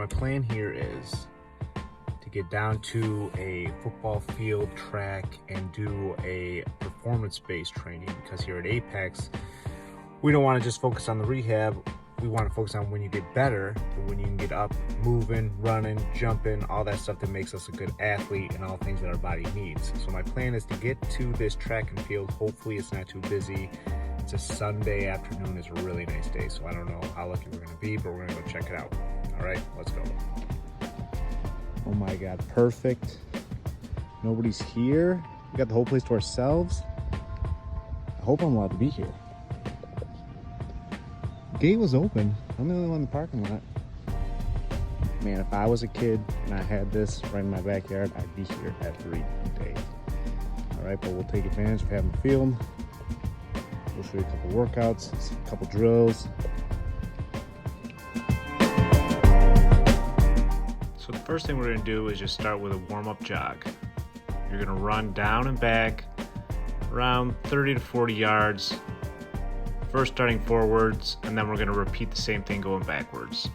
my plan here is to get down to a football field track and do a performance-based training, because here at Apex, we don't want to just focus on the rehab. We want to focus on when you get better, when you can get up, moving, running, jumping, all that stuff that makes us a good athlete and all things that our body needs. So my plan is to get to this track and field. Hopefully it's not too busy. It's a Sunday afternoon. It's a really nice day. So I don't know how lucky we're going to be, but we're going to go check it out. All right, let's go. Oh my God, perfect. Nobody's here. We got the whole place to ourselves. I hope I'm allowed to be here. Gate was open. I'm the only one in the parking lot. Man, if I was a kid and I had this right in my backyard, I'd be here every day. All right, but we'll take advantage of having the field. We'll show you a couple workouts, a couple drills. So the first thing we're gonna do is just start with a warm-up jog. You're gonna run down and back around 30 to 40 yards. First starting forwards, and then we're going to repeat the same thing going backwards.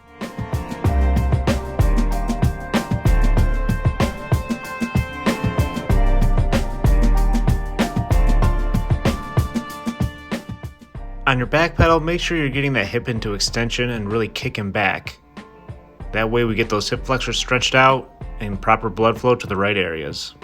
On your back pedal, make sure you're getting that hip into extension and really kicking back. That way we get those hip flexors stretched out and proper blood flow to the right areas.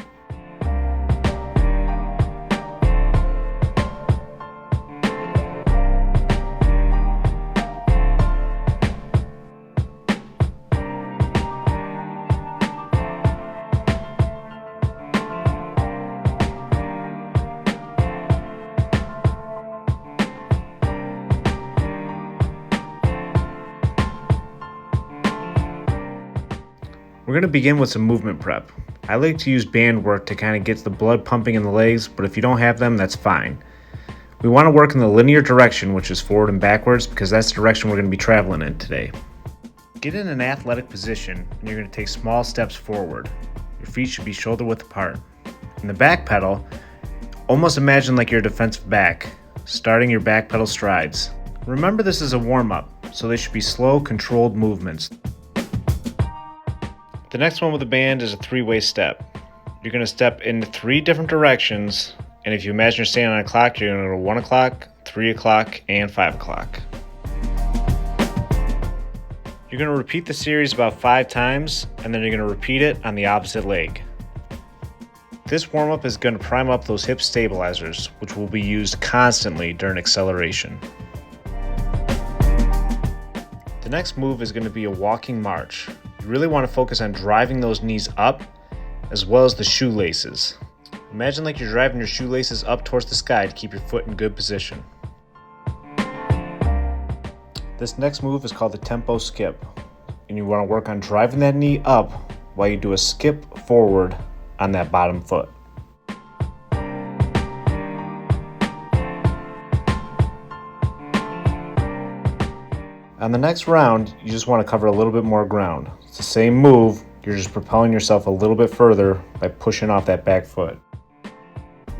We're going to begin with some movement prep. I like to use band work to kind of get the blood pumping in the legs, but if you don't have them, that's fine. We want to work in the linear direction, which is forward and backwards, because that's the direction we're going to be traveling in today. Get in an athletic position, and you're going to take small steps forward. Your feet should be shoulder width apart. In the back pedal, almost imagine like you're a defensive back, starting your back pedal strides. Remember, this is a warm-up, so they should be slow, controlled movements. The next one with the band is a three-way step. You're going to step in 3 different directions, and if you imagine you're standing on a clock, you're going to go 1 o'clock, 3 o'clock, and 5 o'clock. You're going to repeat the series about 5 times, and then you're going to repeat it on the opposite leg. This warm-up is going to prime up those hip stabilizers, which will be used constantly during acceleration. The next move is going to be a walking march. You really want to focus on driving those knees up as well as the shoelaces. Imagine like you're driving your shoelaces up towards the sky to keep your foot in good position. This next move is called the tempo skip, and you want to work on driving that knee up while you do a skip forward on that bottom foot. On the next round, you just want to cover a little bit more ground. It's the same move, you're just propelling yourself a little bit further by pushing off that back foot.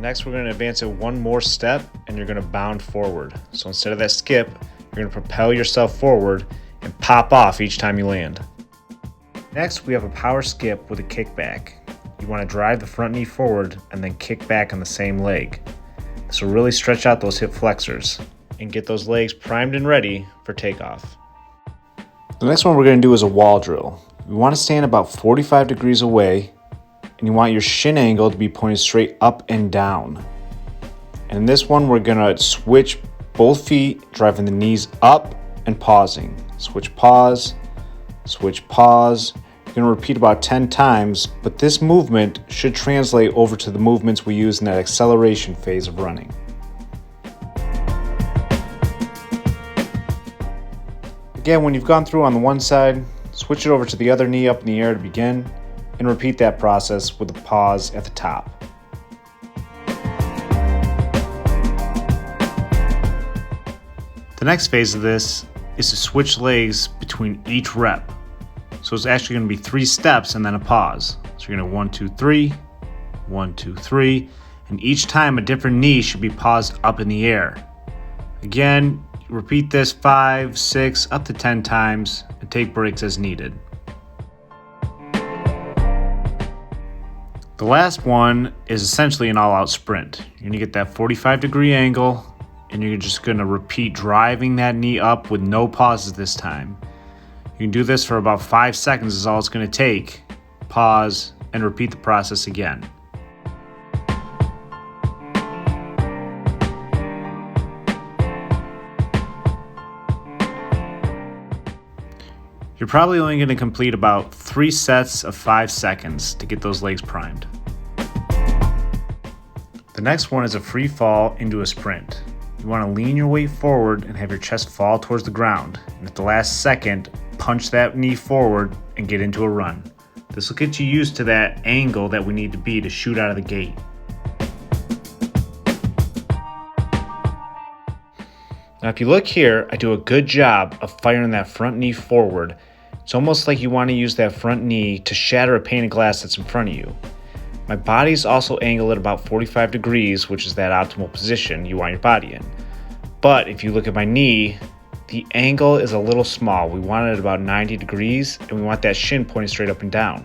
Next, we're going to advance it one more step, and you're going to bound forward. So instead of that skip, you're going to propel yourself forward and pop off each time you land. Next, we have a power skip with a kickback. You want to drive the front knee forward and then kick back on the same leg. This will really stretch out those hip flexors and get those legs primed and ready for takeoff. The next one we're going to do is a wall drill. You want to stand about 45 degrees away, and you want your shin angle to be pointed straight up and down. And in this one, we're going to switch both feet, driving the knees up and pausing. Switch, pause, switch, pause. You're going to repeat about 10 times, but this movement should translate over to the movements we use in that acceleration phase of running. Again, when you've gone through on the one side, switch it over to the other knee up in the air to begin, and repeat that process with a pause at the top. The next phase of this is to switch legs between each rep. So it's actually going to be 3 steps and then a pause. So you're going to 1, 2, 3, 1, 2, 3, and each time a different knee should be paused up in the air. Again, repeat this 5, 6, up to 10 times and take breaks as needed. The last one is essentially an all-out sprint. You're gonna get that 45-degree angle, and you're just gonna repeat driving that knee up with no pauses this time. You can do this for about 5 seconds is all it's gonna take. Pause, and repeat the process again. You're probably only going to complete about 3 sets of 5 seconds to get those legs primed. The next one is a free fall into a sprint. You want to lean your weight forward and have your chest fall towards the ground, and at the last second, punch that knee forward and get into a run. This will get you used to that angle that we need to be to shoot out of the gate. Now if you look here, I do a good job of firing that front knee forward. It's almost like you want to use that front knee to shatter a pane of glass that's in front of you. My body's also angled at about 45 degrees, which is that optimal position you want your body in. But if you look at my knee, the angle is a little small. We want it at about 90 degrees, and we want that shin pointing straight up and down.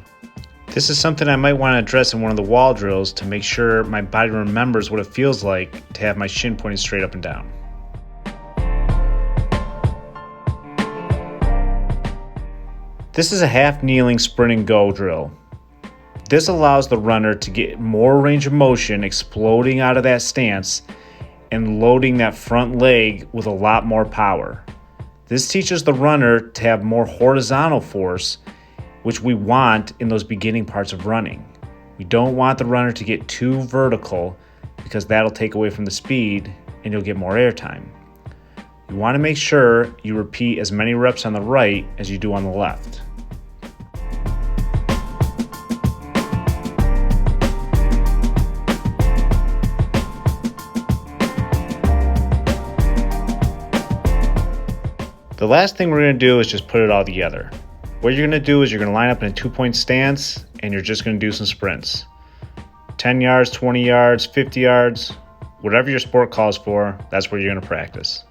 This is something I might want to address in one of the wall drills to make sure my body remembers what it feels like to have my shin pointing straight up and down. This is a half kneeling sprint and go drill. This allows the runner to get more range of motion exploding out of that stance and loading that front leg with a lot more power. This teaches the runner to have more horizontal force, which we want in those beginning parts of running. We don't want the runner to get too vertical because that'll take away from the speed and you'll get more air time. You want to make sure you repeat as many reps on the right as you do on the left. The last thing we're going to do is just put it all together. What you're going to do is you're going to line up in a 2-point stance and you're just going to do some sprints. 10 yards, 20 yards, 50 yards, whatever your sport calls for, that's where you're going to practice.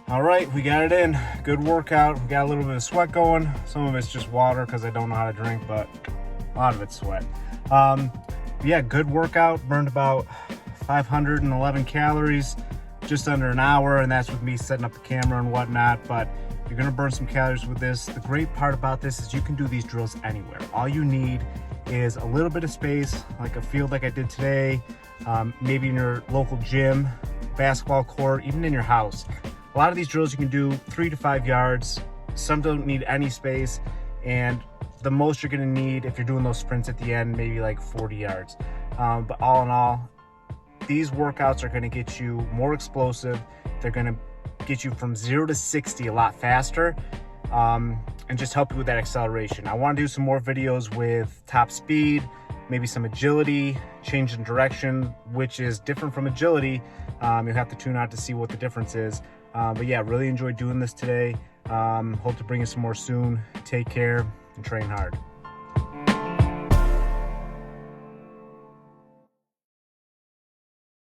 All right, we got it in. Good workout. We got a little bit of sweat going. Some of it's just water because I don't know how to drink, but a lot of it's sweat. Yeah, good workout. Burned about 511 calories, just under an hour, and that's with me setting up the camera and whatnot, but you're gonna burn some calories with this. The great part about this is you can do these drills anywhere. All you need is a little bit of space, like a field like I did today, maybe in your local gym, basketball court, even in your house. A lot of these drills you can do 3 to 5 yards. Some don't need any space, and the most you're gonna need if you're doing those sprints at the end, maybe like 40 yards. But all in all, these workouts are gonna get you more explosive. They're gonna get you from 0 to 60 a lot faster, and just help you with that acceleration. I wanna do some more videos with top speed, maybe some agility, change in direction, which is different from agility. You'll have to tune out to see what the difference is. But yeah, really enjoyed doing this today. Hope to bring you some more soon. Take care and train hard.